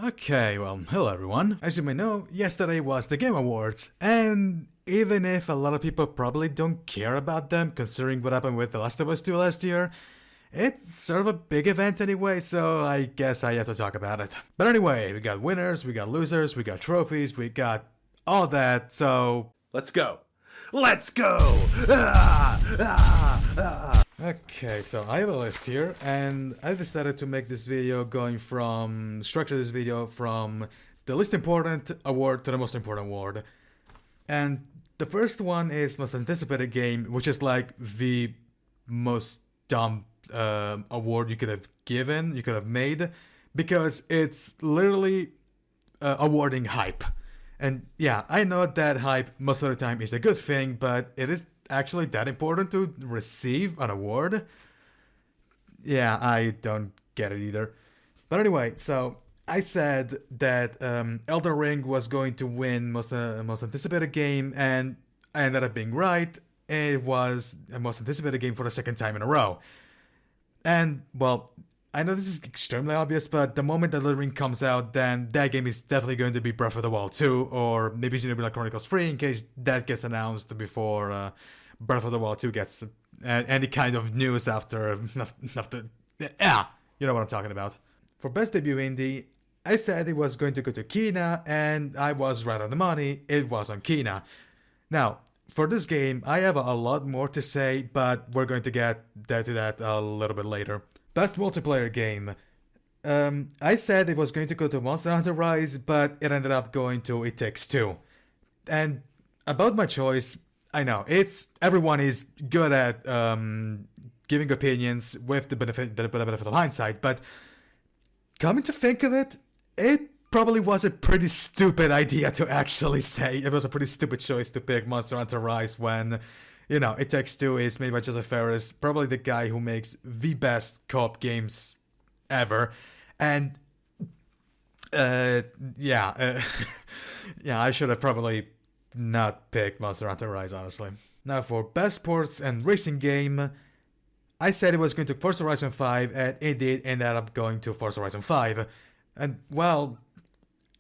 Okay, well, hello everyone. As you may know, yesterday was the Game Awards, and even if a lot of people probably don't care about them, considering what happened with The Last of Us 2 last year, it's sort of a big event anyway, so I guess I have to talk about it. But anyway, we got winners, we got losers, we got trophies, we got all that, so let's go. Let's go! Okay, so I have a list here, and I decided to make this video structure this video from the least important award to the most important award. And the first one is most anticipated game, which is like the most dumb award you could have made, because it's literally awarding hype. And yeah, I know that hype most of the time is a good thing, but it is actually that important to receive an award? Yeah, I don't get it either. But anyway, so I said that Elden Ring was going to win most anticipated game, and I ended up being right. It was the most anticipated game for the second time in a row. And, well, I know this is extremely obvious, but the moment that Elden Ring comes out, then that game is definitely going to be Breath of the Wild 2, or maybe Xenoblade Chronicles 3, in case that gets announced before Breath of the Wild 2 gets any kind of news after, yeah, you know what I'm talking about. For Best Debut Indie, I said it was going to go to Kina, and I was right on the money, it was on Kina. Now, for this game, I have a lot more to say, but we're going to get to that a little bit later. Best multiplayer game. I said it was going to go to Monster Hunter Rise, but it ended up going to It Takes Two. And about my choice, I know everyone is good at giving opinions with the benefit of hindsight, but coming to think of it, it probably was a pretty stupid idea to actually say. It was a pretty stupid choice to pick Monster Hunter Rise when, you know, It Takes Two is made by Joseph Fares, probably the guy who makes the best co-op games ever. And, yeah, I should have probably not picked Monster Hunter Rise, honestly. Now for Best Sports and Racing Game, I said it was going to Forza Horizon 5, and it did end up going to Forza Horizon 5. And, well,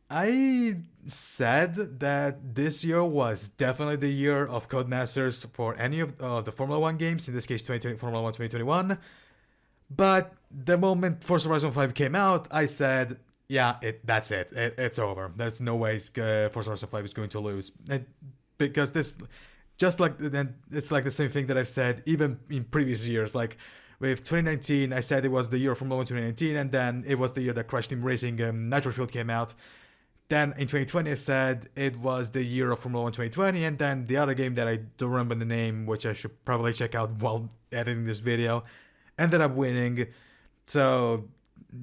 I said that this year was definitely the year of Codemasters for any of the Formula 1 games, in this case Formula 1 2021, but the moment Forza Horizon 5 came out, I said, yeah, that's it, it's over. There's no way Forza Horizon 5 is going to lose, and because this, just like, it's like the same thing that I've said even in previous years, like with 2019, I said it was the year of Formula 1 2019, and then it was the year that Crash Team Racing Nitro Fueled came out. Then in 2020 I said it was the year of Formula 1 2020, and then the other game that I don't remember the name, which I should probably check out while editing this video, ended up winning. So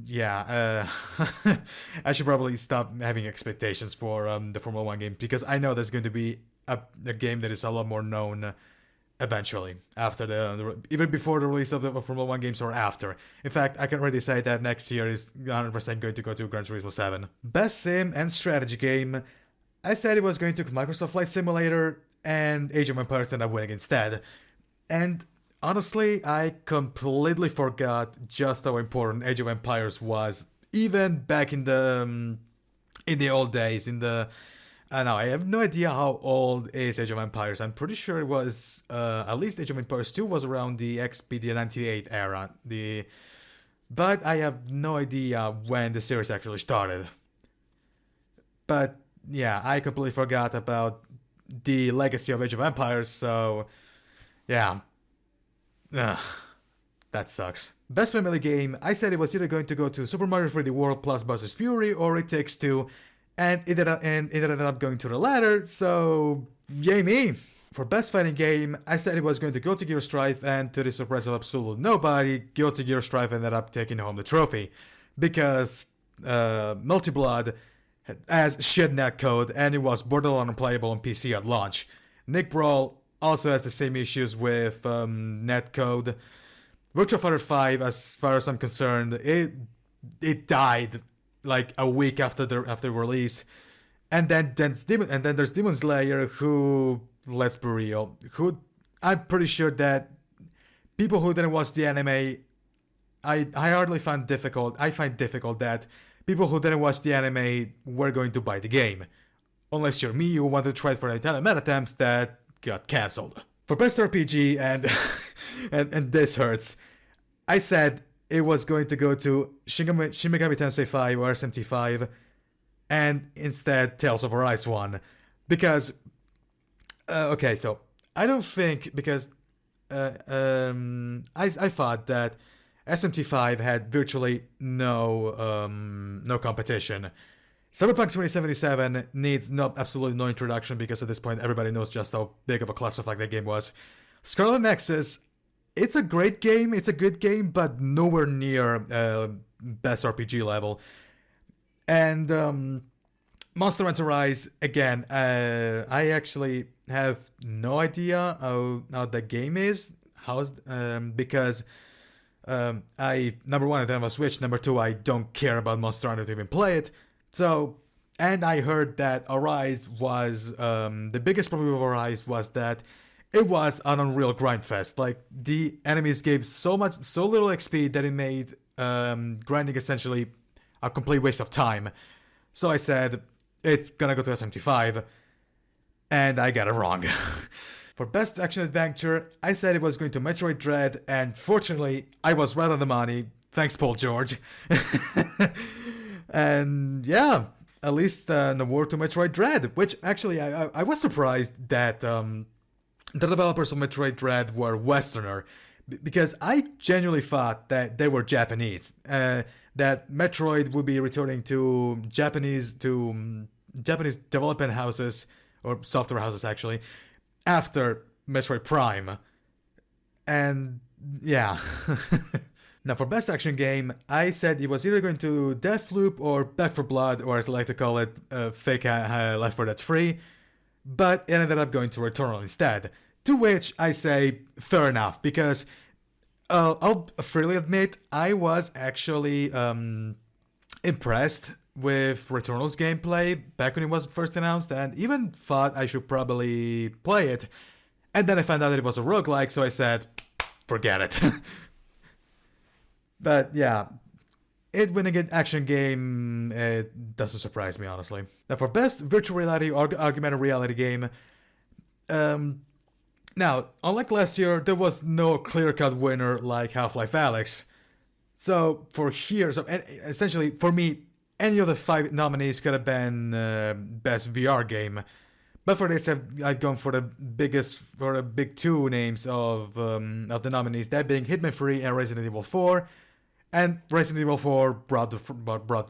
yeah, I should probably stop having expectations for the Formula 1 game, because I know there's going to be a game that is a lot more known eventually, after even before the release of the Formula 1 games or after. In fact, I can already say that next year is 100% going to go to Gran Turismo 7. Best Sim and Strategy Game. I said it was going to Microsoft Flight Simulator, and Age of Empires ended up winning instead. And honestly, I completely forgot just how important Age of Empires was, even back in the old days, I don't know, I have no idea how old is Age of Empires. I'm pretty sure it was, at least Age of Empires 2 was around the Expedia 98 era. But I have no idea when the series actually started. But yeah, I completely forgot about the legacy of Age of Empires, so yeah. That sucks. Best Family Game, I said it was either going to go to Super Mario 3D World plus Bowser's Fury or It Takes Two, and it ended up going to the latter, so yay me! For Best Fighting Game, I said it was going to Guilty Gear Strive, and to the surprise of absolute nobody, Guilty Gear Strive ended up taking home the trophy, because Multi-Blood has shit netcode, and it was borderline unplayable on PC at launch. Nick Brawl also has the same issues with netcode. Virtua Fighter 5, as far as I'm concerned, it died like a week after release, and then there's Demon Slayer, who, let's be real, who I'm pretty sure that people who didn't watch the anime, I find difficult that people who didn't watch the anime were going to buy the game. Unless you're me who wanted to try it for Italian meta attempts that got cancelled. For best RPG, and and this hurts, I said it was going to go to Shin Megami Tensei 5 or SMT 5, and instead Tales of Arise won. Because, okay, so I don't think, because I thought that SMT5 had virtually no competition. Cyberpunk 2077 needs absolutely no introduction because at this point everybody knows just how big of a clusterfuck that game was. Scarlet Nexus, it's a great game, it's a good game, but nowhere near best RPG level. And Monster Hunter Rise, again, I actually have no idea how the game is, because I, number one, I don't have a Switch, number two, I don't care about Monster Hunter to even play it. So, and I heard that Arise was, the biggest problem with Arise was that it was an unreal grindfest. Like, the enemies gave so little XP that it made grinding essentially a complete waste of time. So I said, it's gonna go to SMT5, and I got it wrong. For best action adventure, I said it was going to Metroid Dread, and fortunately, I was right on the money. Thanks, Paul George. And yeah, at least an award to Metroid Dread, which actually I was surprised that the developers of Metroid Dread were Westerner, because I genuinely thought that they were Japanese, that Metroid would be returning to Japanese development houses, or software houses actually, after Metroid Prime. And yeah. Now for best action game, I said it was either going to Deathloop or Back 4 Blood, or as I like to call it, fake Left 4 Dead 3, but it ended up going to Returnal instead. To which I say, fair enough, because I'll freely admit, I was actually impressed with Returnal's gameplay back when it was first announced, and even thought I should probably play it. And then I found out that it was a roguelike, so I said, forget it. But yeah, it winning an action game, it doesn't surprise me, honestly. Now for best virtual reality or augmented reality game, now, unlike last year, there was no clear-cut winner like Half-Life Alyx. So essentially, for me, any of the 5 nominees could have been best VR game. But for this, I've gone for the big 2 names of the nominees, that being Hitman 3 and Resident Evil 4. And Resident Evil 4 brought the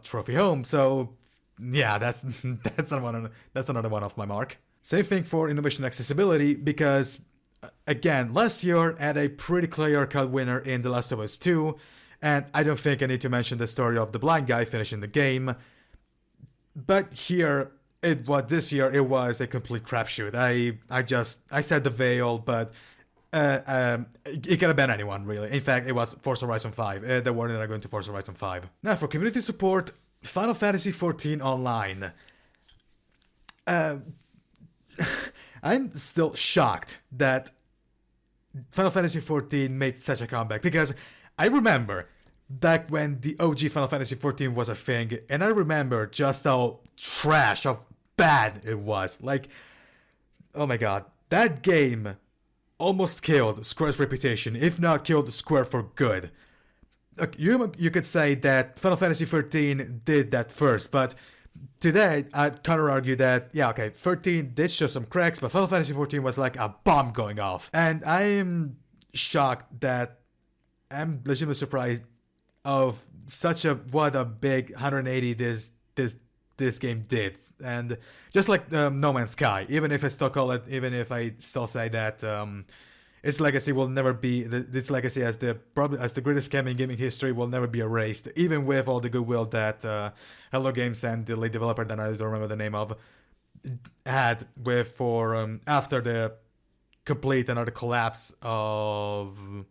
trophy home, so yeah, that's another one off my mark. Same thing for innovation accessibility, because again, last year had a pretty clear-cut winner in The Last of Us 2, and I don't think I need to mention the story of the blind guy finishing the game. But this year it was a complete crapshoot. I said The Veil, but it could have been anyone, really. In fact, it was Forza Horizon 5. The warning that are going to Forza Horizon 5. Now, for community support, Final Fantasy XIV Online. I'm still shocked that Final Fantasy XIV made such a comeback, because I remember back when the OG Final Fantasy XIV was a thing, and I remember just how bad it was. Like, oh my god, that game almost killed Square's reputation, if not killed Square for good. You could say that Final Fantasy XIII did that first, but today I'd counter-argue that, yeah, okay, 13 did show some cracks, but Final Fantasy XIV was like a bomb going off. And I'm shocked that I'm legitimately surprised of what a big 180 this game did. And just like No Man's Sky, even if I still say that its legacy will never be, this legacy as the greatest game in gaming history will never be erased, even with all the goodwill that Hello Games and the lead developer that I don't remember the name of had after the complete and utter collapse of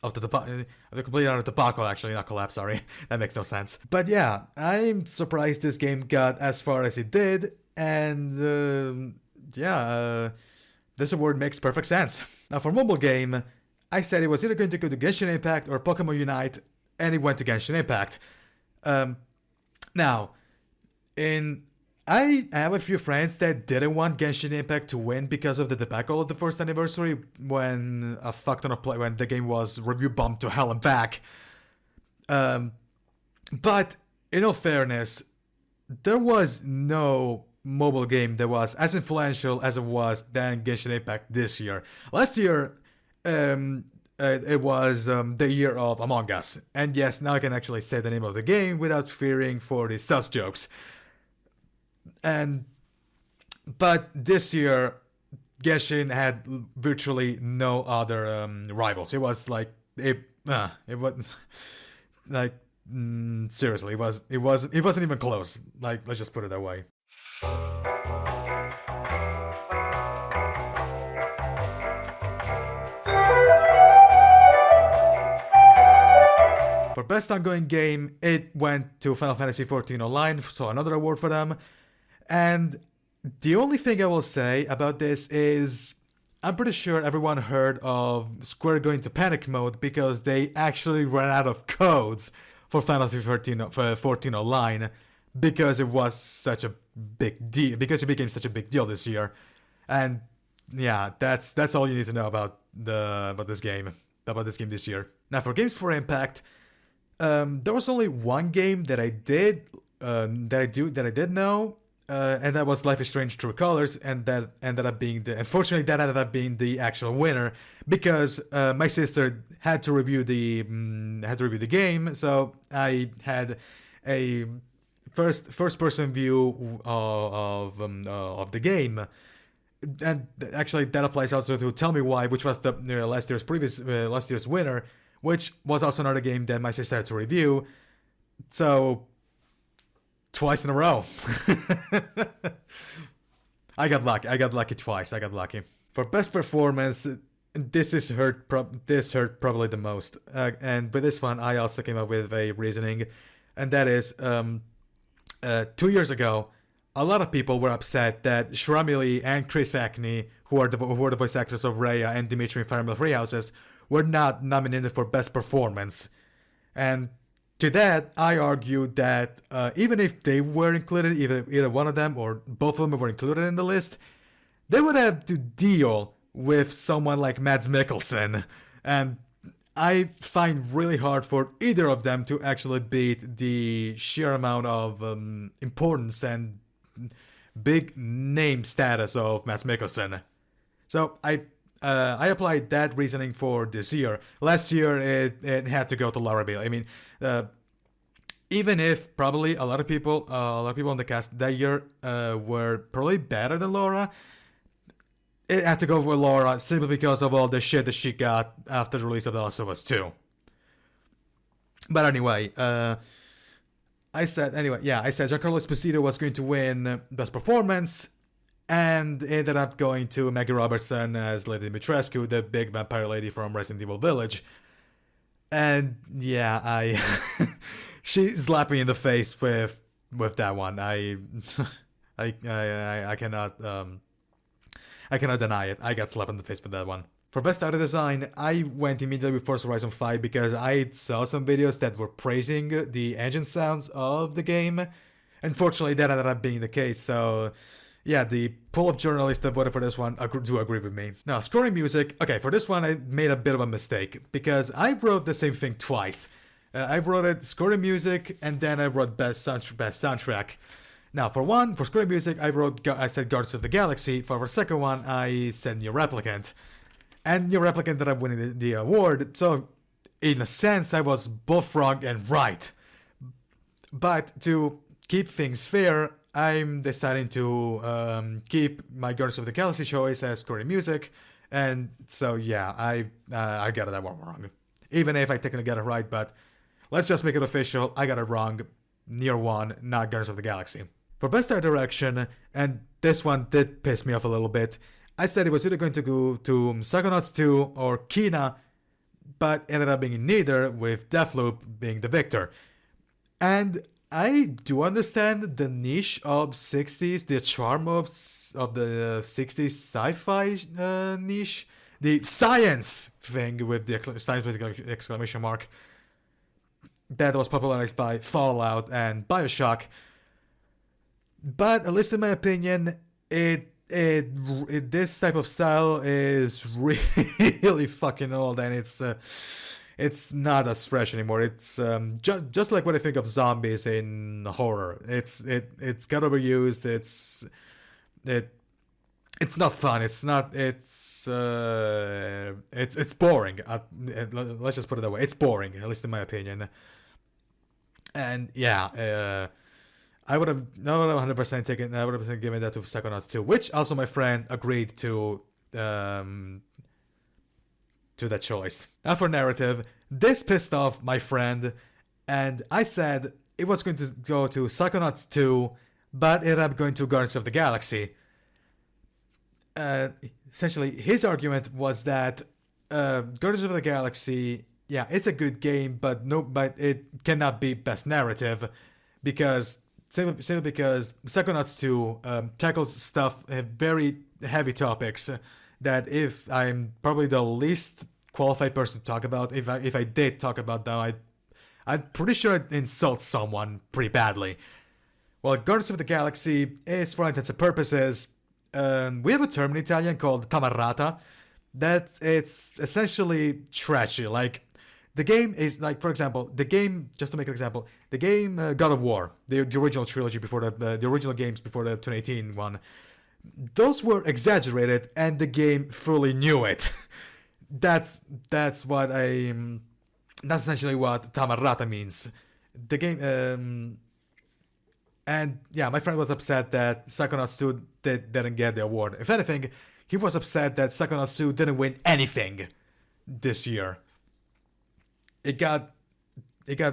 the complete and utter debacle, actually, not collapse, sorry. That makes no sense. But yeah, I'm surprised this game got as far as it did, and this award makes perfect sense. Now for mobile game, I said it was either going to go to Genshin Impact or Pokemon Unite, and it went to Genshin Impact. Now, in I have a few friends that didn't want Genshin Impact to win because of the debacle of the first anniversary when a fuck ton of play when the game was review bumped to hell and back. Um, but in all fairness, there was no mobile game that was as influential as it was than Genshin Impact this year. Last year, it was the year of Among Us, and yes, now I can actually say the name of the game without fearing for the sus jokes. And but this year, Genshin had virtually no other rivals. It was like it was like seriously, it wasn't even close. Like, let's just put it that way. For best ongoing game, it went to Final Fantasy XIV Online, so another award for them. And the only thing I will say about this is I'm pretty sure everyone heard of Square going to panic mode because they actually ran out of codes for Final Fantasy 14 Online because it was such a big deal, because it became such a big deal this year. And yeah, that's all you need to know about this game this year. Now for games for Impact, there was only one game that I did know, and that was Life is Strange True Colors, and that ended up being the actual winner because my sister had to review the game, so I had a first person view of the game. And actually, that applies also to Tell Me Why, which was the last year's winner, which was also another game that my sister had to review. So, twice in a row. I got lucky twice. For best performance, this hurt probably the most. And with this one, I also came up with a reasoning, and that is 2 years ago, a lot of people were upset that Shramili and Chris Acne, who are the voice actors of Rhea and Dimitri in Fire Emblem Three Houses, were not nominated for best performance. And to that, I argued that even if they were included, either one of them or both of them were included in the list, they would have to deal with someone like Mads Mikkelsen. And I find really hard for either of them to actually beat the sheer amount of importance and big name status of Mads Mikkelsen. So I applied that reasoning for this year. Last year it had to go to Laura Bailey. I mean, even if probably a lot of people on the cast that year were probably better than Laura, it had to go for Laura simply because of all the shit that she got after the release of The Last of Us 2. But anyway, I said Giancarlo Esposito was going to win Best Performance, and ended up going to Maggie Robertson as Lady Dimitrescu, the big vampire lady from Resident Evil Village. And yeah, she slapped me in the face with that one. I cannot deny it. I got slapped in the face with that one. For Best Audio Design, I went immediately with Forza Horizon 5 because I saw some videos that were praising the engine sounds of the game. Unfortunately, that ended up being the case, so yeah, the pool of journalists that voted for this one do agree with me. Now, scoring music. Okay, for this one, I made a bit of a mistake because I wrote the same thing twice. I wrote it scoring music, and then I wrote best soundtrack. Now, for scoring music, I said Guardians of the Galaxy. For the second one, I said Nier Replicant. And Nier Replicant ended up winning the award, so in a sense, I was both wrong and right. But to keep things fair, I'm deciding to keep my Guardians of the Galaxy choice as scoring music, and so yeah, I got that one wrong. Even if I technically got it right, but let's just make it official, I got it wrong. Nier 1, not Guardians of the Galaxy. For Best Art Direction, and this one did piss me off a little bit, I said it was either going to go to Psychonauts 2 or Kina, but ended up being neither, with Deathloop being the victor. And I do understand the niche of 60s, the charm of the 60s sci-fi niche, the science thing with the science with the exclamation mark. that was popularized by Fallout and Bioshock. But at least in my opinion, this type of style is really fucking old, and it's not as fresh anymore. It's just like what I think of zombies in horror. It's got overused. It's not fun. It's boring. Let's just put it that way. It's boring, at least in my opinion. And yeah, I would have not 100% taken. I would have given that to Psychonauts 2, which also my friend agreed to that choice. Now for narrative, this pissed off my friend, and I said it was going to go to Psychonauts 2, but it ended up going to Guardians of the Galaxy. Essentially, his argument was that Guardians of the Galaxy, yeah, it's a good game, but it cannot be best narrative because simply because Psychonauts 2 tackles stuff, very heavy topics that if I'm probably the least qualified person to talk about, if I did talk about them, I'm pretty sure I'd insult someone pretty badly. Well, Guardians of the Galaxy is, for all intents and purposes, we have a term in Italian called tamarrata, that it's essentially trashy. Like, the game is, like, for example, just to make an example, the game God of War, the original trilogy before the original games before the 2018 one, those were exaggerated, and the game fully knew it. That's essentially what tamarrata means. The game, and yeah, my friend was upset that Psychonauts 2 didn't get the award. If anything, he was upset that Psychonauts 2 didn't win anything this year. It got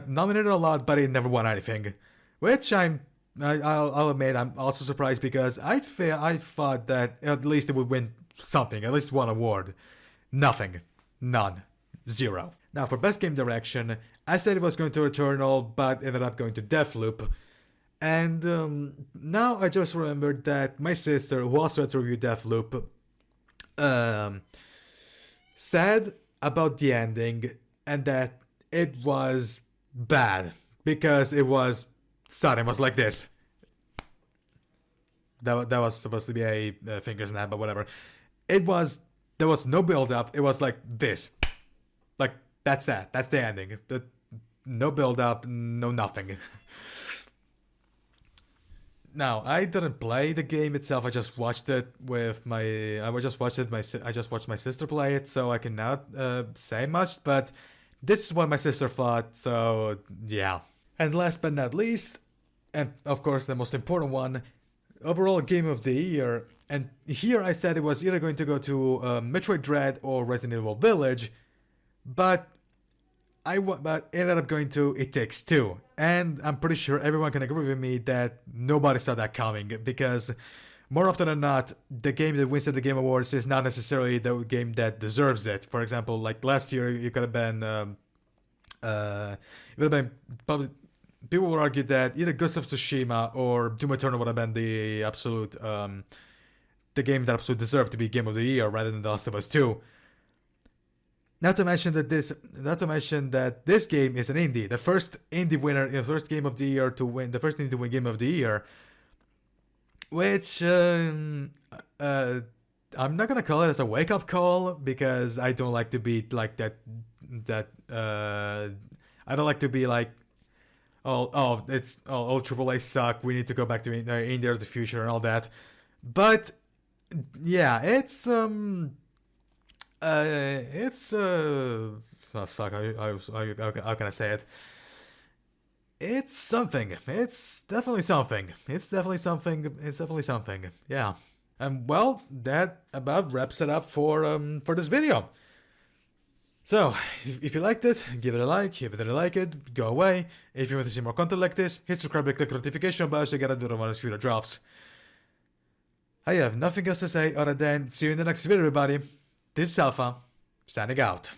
nominated a lot, but it never won anything, which I'll admit I'm also surprised because I thought that at least it would win something, at least one award. Nothing, none, zero. Now for best game direction, I said it was going to Returnal, but ended up going to Deathloop. And now I just remembered that my sister, who also had to review Deathloop, said about the ending and that it was bad because it was sudden. It was like this. That was supposed to be a finger snap, but whatever. There was no build up. It was like this. Like, that's that. That's the ending. No build up, no nothing. Now, I didn't play the game itself. I just watched it with my. I just watched my sister play it, so I cannot say much. But this is what my sister thought. So yeah. And last but not least, and of course the most important one, overall game of the year. And here I said it was either going to go to Metroid Dread or Resident Evil Village, but it ended up going to It Takes Two. And I'm pretty sure everyone can agree with me that nobody saw that coming, because more often than not, the game that wins at the Game Awards is not necessarily the game that deserves it. For example, like last year, it could have been, probably, people would argue that either Ghost of Tsushima or Doom Eternal would have been the absolute, the game that absolutely deserved to be Game of the Year rather than The Last of Us 2. Not to mention that this game is an indie, the first indie winner, the first game of the year to win, the first indie to win Game of the Year, which I'm not gonna call it as a wake up call because I don't like to be like that. I don't like to be like, all AAA suck. We need to go back to India of the future and all that. But yeah, it's oh fuck, how can I say it? It's something. It's definitely something. It's definitely something. Yeah. And well, that about wraps it up for this video. So, if you liked it, give it a like. If you didn't like it, go away. If you want to see more content like this, hit subscribe and click the notification bell so you get a notification when this video drops. I have nothing else to say other than see you in the next video, everybody. This is SciFi, signing out.